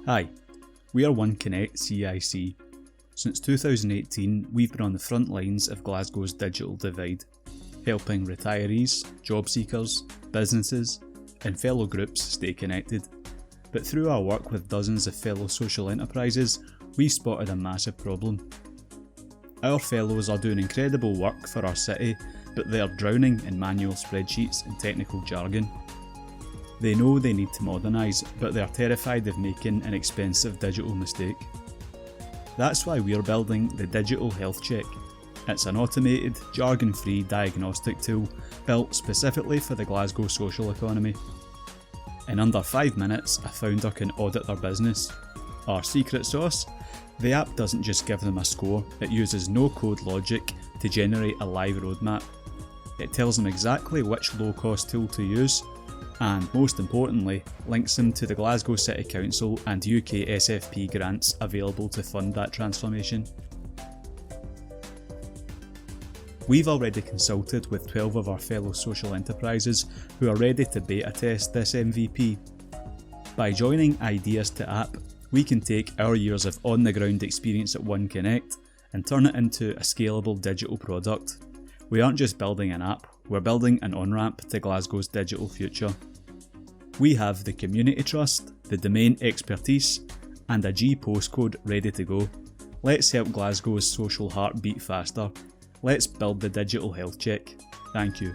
Hi, we are One Connect CIC. Since 2018, we've been on the front lines of Glasgow's digital divide, helping retirees, job seekers, businesses, and fellow groups stay connected. But through our work with dozens of fellow social enterprises, we spotted a massive problem. Our fellows are doing incredible work for our city, but they are drowning in manual spreadsheets and technical jargon. They know they need to modernise, but they are terrified of making an expensive digital mistake. That's why we are building the Digital Health Check. It's an automated, jargon-free diagnostic tool built specifically for the Glasgow social economy. In under 5 minutes, a founder can audit their business. Our secret sauce? The app doesn't just give them a score, it uses no-code logic to generate a live roadmap. It tells them exactly which low-cost tool to use, and most importantly, links them to the Glasgow City Council and UK SFP grants available to fund that transformation. We've already consulted with 12 of our fellow social enterprises who are ready to beta test this MVP. By joining Ideas to App, we can take our years of on-the-ground experience at One Connect and turn it into a scalable digital product. We aren't just building an app, we're building an on-ramp to Glasgow's digital future. We have the community trust, the domain expertise, and a G postcode ready to go. Let's help Glasgow's social heart beat faster. Let's build the Digital Health Check. Thank you.